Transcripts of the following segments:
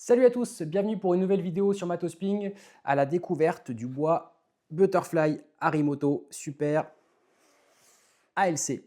Salut à tous, bienvenue pour une nouvelle vidéo sur Matosping à la découverte du bois Butterfly Harimoto Super ALC.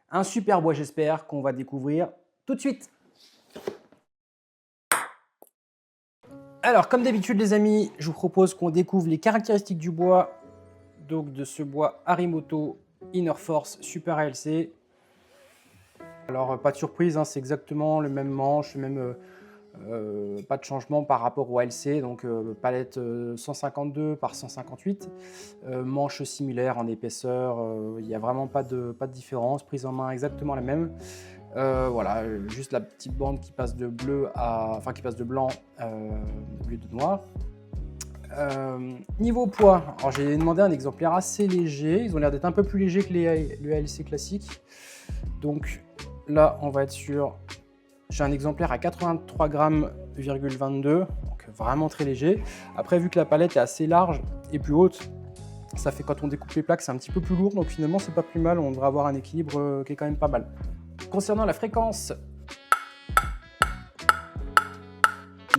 Un super bois j'espère qu'on va découvrir tout de suite. Alors comme d'habitude les amis, je vous propose qu'on découvre les caractéristiques du bois, donc de ce bois Harimoto Inner Force Super ALC. Alors pas de surprise, hein, c'est exactement le même manche, le même... pas de changement par rapport au ALC, donc palette 152 par 158, manche similaire en épaisseur, il n'y a vraiment pas de différence, prise en main exactement la même. Voilà, juste la petite bande qui passe de bleu à, enfin qui passe de blanc au lieu de noir. Niveau poids, alors j'ai demandé un exemplaire assez léger, ils ont l'air d'être un peu plus légers que le ALC classique, donc là on va être sur... J'ai un exemplaire à 83 grammes, donc vraiment très léger. Après, vu que la palette est assez large et plus haute, ça fait quand on découpe les plaques, c'est un petit peu plus lourd. Donc finalement, c'est pas plus mal. On devrait avoir un équilibre qui est quand même pas mal. Concernant la fréquence,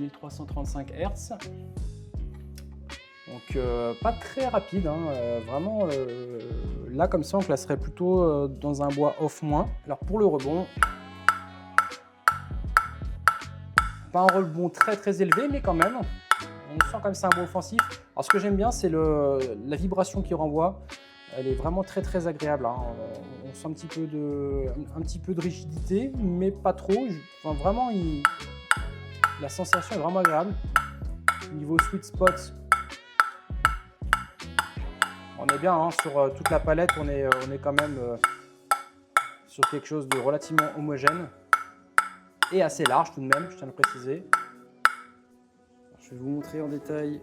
1335 Hz. Donc pas très rapide, hein, vraiment là comme ça on classerait plutôt dans un bois off-moins. Alors pour le rebond, pas un rebond très élevé, mais quand même, on sent comme ça un bois offensif. Alors ce que j'aime bien, c'est la vibration qu'il renvoie. Elle est vraiment très agréable, hein. On sent un petit peu de rigidité, mais pas trop. Enfin, vraiment, la sensation est vraiment agréable. Niveau sweet spot, on est bien, hein, sur toute la palette, on est quand même sur quelque chose de relativement homogène. Et assez large tout de même, je tiens à le préciser. Je vais vous montrer en détail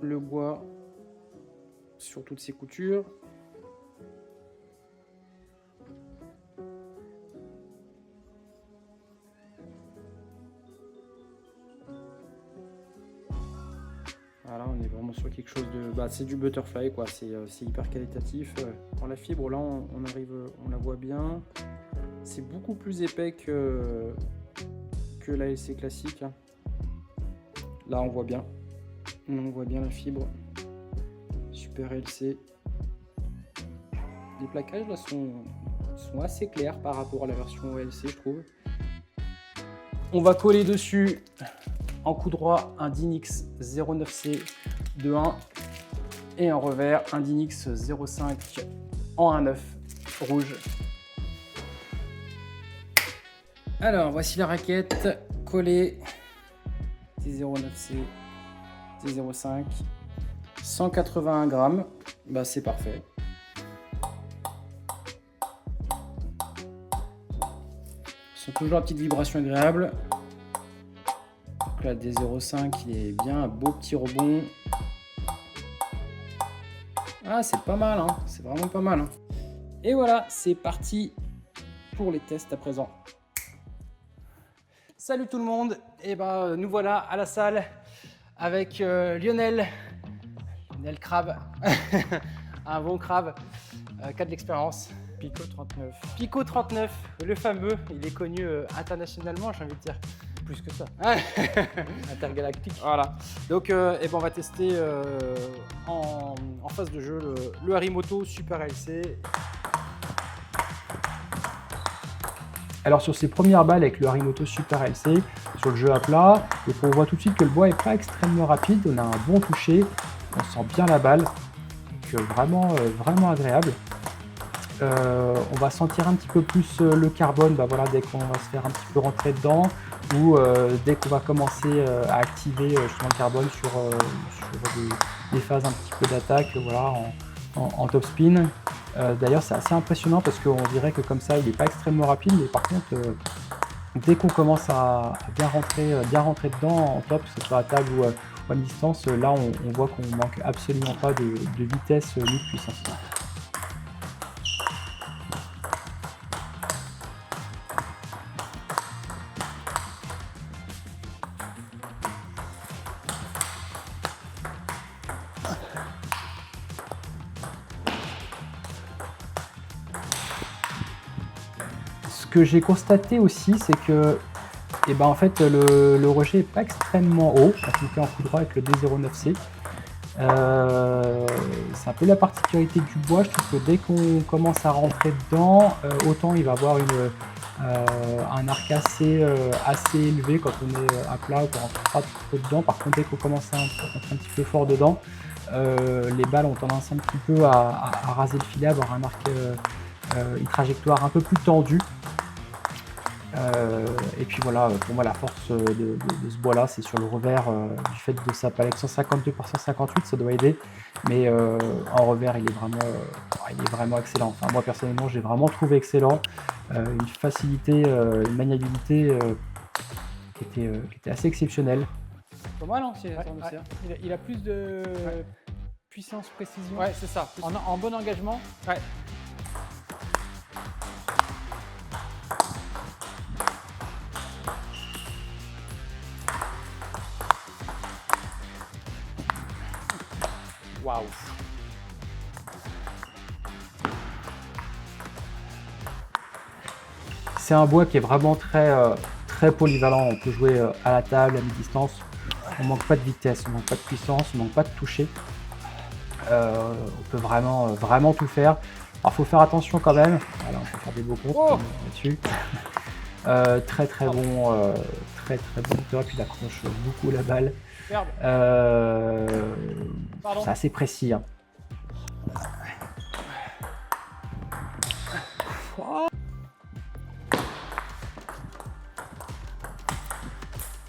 le bois sur toutes ses coutures. Voilà, on est vraiment sur quelque chose de... Bah, c'est du butterfly, quoi. C'est hyper qualitatif. Dans la fibre, là, on la voit bien. C'est beaucoup plus épais que l'ALC classique. Là, on voit bien la fibre. Super ALC. Les plaquages là sont assez clairs par rapport à la version ALC, je trouve. On va coller dessus en coup droit un Dynix 09C de 1 et en revers un Dynix 05 en 1.9 rouge. Alors, voici la raquette collée, T09C, T05, 181 grammes, bah, c'est parfait. Ils sont toujours la petite vibration agréable. Donc là, D05, il est bien, un beau petit rebond. Ah, c'est pas mal, hein, c'est vraiment pas mal, hein. Et voilà, c'est parti pour les tests à présent. Salut tout le monde, et ben nous voilà à la salle avec Lionel Crabe, un bon crabe, qui a de l'expérience. Pico 39. Pico 39, le fameux, il est connu internationalement, j'ai envie de dire. Plus que ça. Intergalactique. Voilà. Donc et ben on va tester en phase de jeu le Harimoto Super ALC. Alors sur ces premières balles avec le Harimoto Super ALC, sur le jeu à plat, on voit tout de suite que le bois n'est pas extrêmement rapide, on a un bon toucher, on sent bien la balle, donc vraiment agréable. On va sentir un petit peu plus le carbone, bah voilà, dès qu'on va se faire un petit peu rentrer dedans, ou dès qu'on va commencer à activer justement le carbone sur des phases un petit peu d'attaque, voilà, en top spin. D'ailleurs c'est assez impressionnant parce qu'on dirait que comme ça il n'est pas extrêmement rapide, mais par contre dès qu'on commence à bien rentrer dedans en top, que ce soit à table ou à distance, là on voit qu'on manque absolument pas de vitesse ni de puissance. Ce que j'ai constaté aussi, c'est que Et ben en fait le rejet n'est pas extrêmement haut, quand on fait en coup droit avec le D09C. C'est un peu la particularité du bois, je trouve que dès qu'on commence à rentrer dedans, autant il va avoir un arc assez élevé quand on est à plat ou qu'on rentre pas trop dedans. Par contre, dès qu'on commence à rentrer un petit peu fort dedans, les balles ont tendance un petit peu à raser le filet, avoir un arc, une trajectoire un peu plus tendue. Et puis voilà, pour moi la force de ce bois là, c'est sur le revers, du fait de sa palette 152 par 158, ça doit aider, mais en revers il est vraiment excellent. Enfin moi personnellement j'ai vraiment trouvé excellent, une facilité, une maniabilité qui était assez exceptionnelle. Pas mal, hein, c'est Ouais, tourne-aussi, hein. il a plus de puissance, précision. Ouais, c'est ça. En bon engagement. Ouais. Waouh. C'est un bois qui est vraiment très polyvalent, on peut jouer à la table, à mi-distance, on manque pas de vitesse, on manque pas de puissance, on manque pas de toucher. On peut vraiment tout faire. Alors faut faire attention quand même, voilà, on peut faire des beaux comptes là-dessus. Très bon, très bon moteur, puis il accroche beaucoup la balle. Merde. Pardon. C'est assez précis, hein.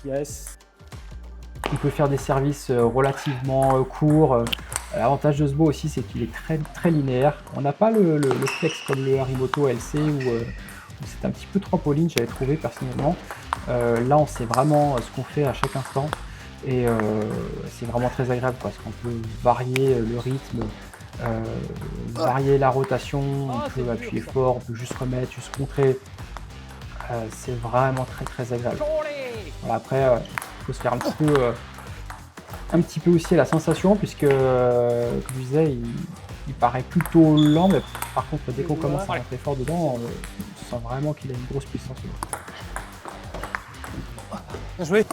Yes. Il peut faire des services relativement courts. L'avantage de ce bois aussi, c'est qu'il est très linéaire. On n'a pas le flex comme le Harimoto LC où c'est un petit peu trampoline, j'avais trouvé personnellement. Là, on sait vraiment ce qu'on fait à chaque instant et c'est vraiment très agréable parce qu'on peut varier le rythme, varier la rotation, on peut appuyer fort, on peut juste remettre, juste contrer. C'est vraiment très agréable. Voilà, après, il faut se faire un petit peu aussi à la sensation puisque, comme je disais, il paraît plutôt lent, mais par contre, dès qu'on commence à rentrer fort dedans, on sent vraiment qu'il a une grosse puissance. Bien joué.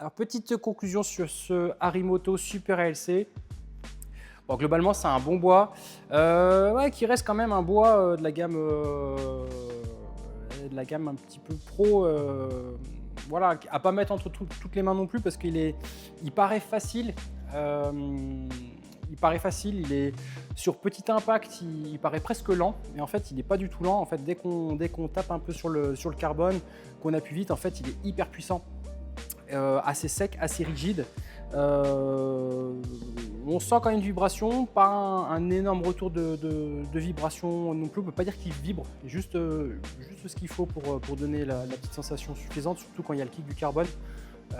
Alors, petite conclusion sur ce Harimoto Super ALC. Bon, globalement, c'est un bon bois, ouais, qui reste quand même un bois de la gamme un petit peu pro. Voilà, à pas mettre entre toutes les mains non plus parce qu'il paraît facile. Il est sur petit impact, il paraît presque lent, mais en fait, il n'est pas du tout lent. En fait, dès qu'on tape un peu sur le carbone, qu'on appuie vite, en fait, il est hyper puissant. Assez sec, assez rigide. On sent quand même une vibration, pas un énorme retour de vibration non plus. On ne peut pas dire qu'il vibre, juste ce qu'il faut pour donner la petite sensation suffisante, surtout quand il y a le kick du carbone.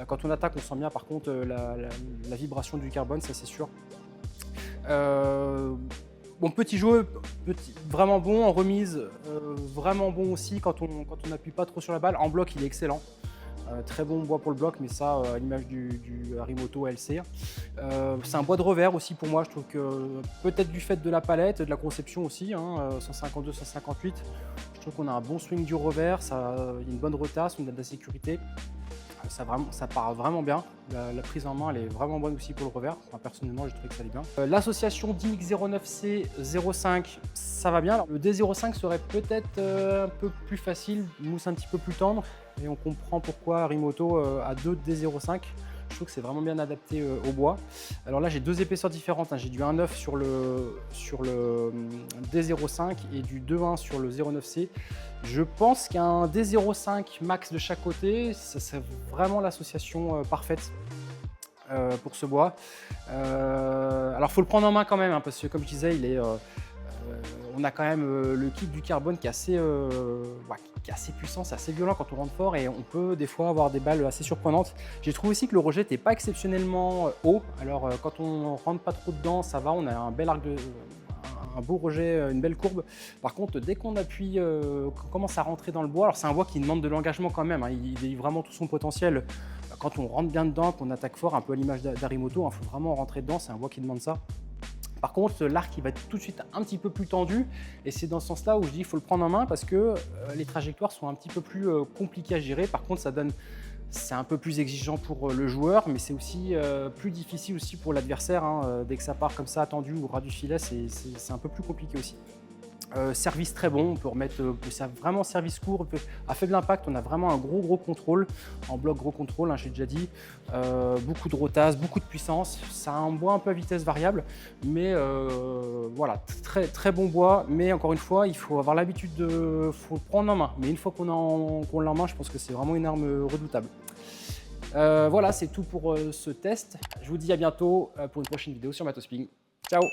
Quand on attaque, on sent bien par contre la vibration du carbone, ça c'est sûr. Bon, petit jeu, vraiment bon en remise, vraiment bon aussi quand on n'appuie pas trop sur la balle. En bloc, il est excellent. Très bon bois pour le bloc, mais ça, à l'image du Harimoto LC. C'est un bois de revers aussi pour moi. Je trouve que peut-être du fait de la palette, de la conception aussi, hein, 152, 158. Je trouve qu'on a un bon swing du revers, il y a une bonne rotation, on a de la sécurité. Ça part vraiment bien. La prise en main, elle est vraiment bonne aussi pour le revers. Enfin, personnellement, j'ai trouvé que ça allait bien. L'association DX09C05, ça va bien. Alors, le D05 serait peut-être un peu plus facile, mousse un petit peu plus tendre. Et on comprend pourquoi Harimoto a deux D05. Je trouve que c'est vraiment bien adapté au bois. Alors là, j'ai deux épaisseurs différentes, hein. J'ai du 1,9 sur le D05 et du 2,1 sur le 09C. Je pense qu'un D05 max de chaque côté, c'est vraiment l'association parfaite. pour ce bois. Alors, il faut le prendre en main quand même, hein, parce que comme je disais, on a quand même le kit du carbone qui est assez puissant, c'est assez violent quand on rentre fort et on peut des fois avoir des balles assez surprenantes. J'ai trouvé aussi que le rejet n'était pas exceptionnellement haut. Alors quand on rentre pas trop dedans, ça va, on a un bel arc un beau rejet, une belle courbe. Par contre, dès qu'on appuie, qu'on commence à rentrer dans le bois, alors c'est un bois qui demande de l'engagement quand même, hein, il délivre vraiment tout son potentiel. Quand on rentre bien dedans, qu'on attaque fort, un peu à l'image d'Arimoto, il faut vraiment rentrer dedans, c'est un bois qui demande ça. Par contre, l'arc il va être tout de suite un petit peu plus tendu et c'est dans ce sens-là où je dis qu'il faut le prendre en main parce que les trajectoires sont un petit peu plus compliquées à gérer. Par contre, c'est un peu plus exigeant pour le joueur, mais c'est aussi plus difficile aussi pour l'adversaire. Hein. Dès que ça part comme ça, tendu ou ras du filet, c'est un peu plus compliqué aussi. Service très bon, on peut remettre vraiment service court, à faible impact, on a vraiment un gros contrôle, en bloc gros contrôle, hein, j'ai déjà dit, beaucoup de rotas, beaucoup de puissance, ça a un bois un peu à vitesse variable, mais voilà, très bon bois, mais encore une fois, il faut avoir l'habitude faut le prendre en main, mais une fois qu'on l'a en main, je pense que c'est vraiment une arme redoutable. Voilà, c'est tout pour ce test, je vous dis à bientôt pour une prochaine vidéo sur Matos Ping. Ciao.